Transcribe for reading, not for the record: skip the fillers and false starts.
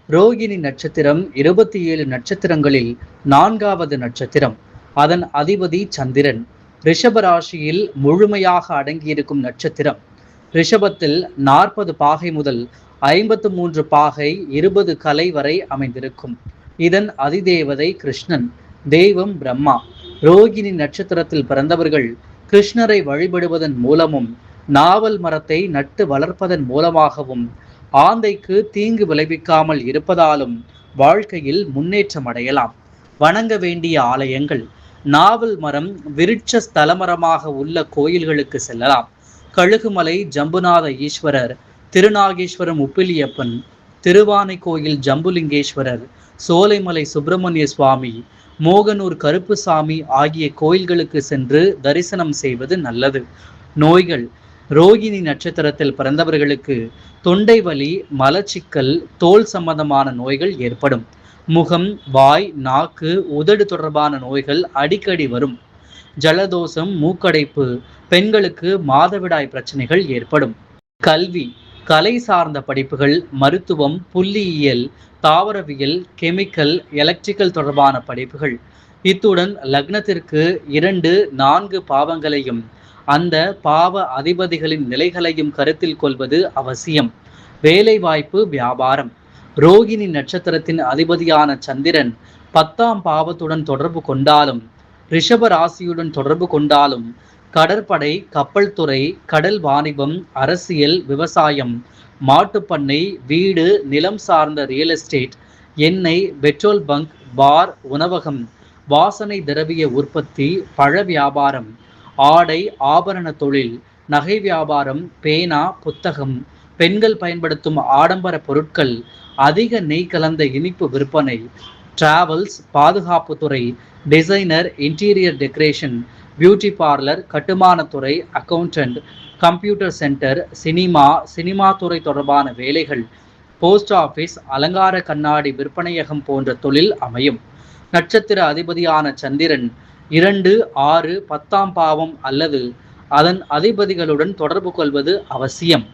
ரோகிணி நட்சத்திரம் 27 நட்சத்திரங்களில் 4வது நட்சத்திரம். அதன் அதிபதி சந்திரன். ரிஷப ராசியில் முழுமையாக அடங்கியிருக்கும் நட்சத்திரம். ரிஷபத்தில் 40 பாகை முதல் 53 பாகை 20 கலை வரை அமைந்திருக்கும். இதன் அதிதேவதை கிருஷ்ணன். தெய்வம் பிரம்மா. ரோகிணி நட்சத்திரத்தில் பிறந்தவர்கள் கிருஷ்ணரை வழிபடுவதன் மூலமும் நாவல் மரத்தை நட்டு வளர்ப்பதன் மூலமாகவும் ஆந்தைக்கு தீங்கு விளைவிக்காமல் இருப்பதாலும் வாழ்க்கையில் முன்னேற்றம் அடையலாம். வணங்க வேண்டிய ஆலயங்கள்: நாவல் மரம் விருட்ச ஸ்தலமரமாக உள்ள கோயில்களுக்கு செல்லலாம். கழுகுமலை ஜம்புநாத ஈஸ்வரர், திருநாகேஸ்வரம் உப்பிலியப்பன், திருவானைக்கோயில் ஜம்புலிங்கேஸ்வரர், சோலைமலை சுப்பிரமணிய சுவாமி, மோகனூர் கருப்புசாமி ஆகிய கோயில்களுக்கு சென்று தரிசனம் செய்வது நல்லது. நோய்கள்: ரோகிணி நட்சத்திரத்தில் பிறந்தவர்களுக்கு தொண்டை வலி, மலச்சிக்கல், தோல் சம்பந்தமான நோய்கள் ஏற்படும். முகம், வாய், நாக்கு, உதடு தொடர்பான நோய்கள் அடிக்கடி வரும். ஜலதோஷம், மூக்கடைப்பு, பெண்களுக்கு மாதவிடாய் பிரச்சனைகள் ஏற்படும். கல்வி: கலை சார்ந்த படிப்புகள், மருத்துவம், புள்ளியியல், தாவரவியல், கெமிக்கல், எலக்ட்ரிக்கல் தொடர்பான படிப்புகள். இத்துடன் லக்னத்திற்கு 2, 4 பாவங்களையும் அந்த பாவ அதிபதிகளின் நிலைகளையும் கருத்தில் கொள்வது அவசியம். வேலை வாய்ப்பு, வியாபாரம்: ரோகிணி நட்சத்திரத்தின் அதிபதியான சந்திரன் 10ஆம் பாவத்துடன் தொடர்பு கொண்டாலும், ரிஷப ராசியுடன் தொடர்பு கொண்டாலும், கடற்படை, கப்பல் துறை, கடல் வாணிபம், அரசியல், விவசாயம், மாட்டுப்பண்ணை, வீடு, நிலம் சார்ந்த ரியல் எஸ்டேட், எண்ணெய், பெட்ரோல் பங்க், பார், உணவகம், வாசனை திரவிய உற்பத்தி, பழ வியாபாரம், ஆடை ஆபரண தொழில், நகை வியாபாரம், பேனா, புத்தகம், பெண்கள் பயன்படுத்தும் ஆடம்பர பொருட்கள், அதிக நெய் கலந்த இனிப்பு விற்பனை, டிராவல்ஸ், பாதுகாப்புத்துறை, designer, interior decoration, beauty parlour, கட்டுமானத்துறை, அக்கவுண்டன்ட், கம்ப்யூட்டர் சென்டர், சினிமா துறை தொடர்பான வேலைகள், போஸ்ட் ஆபீஸ், அலங்கார கண்ணாடி விற்பனையகம் போன்ற தொழில் அமையும். நட்சத்திர அதிபதியான சந்திரன் 2, 6, 10ஆம் பாவம் அல்லது அதன் அதிபதிகளுடன் தொடர்பு கொள்வது அவசியம்.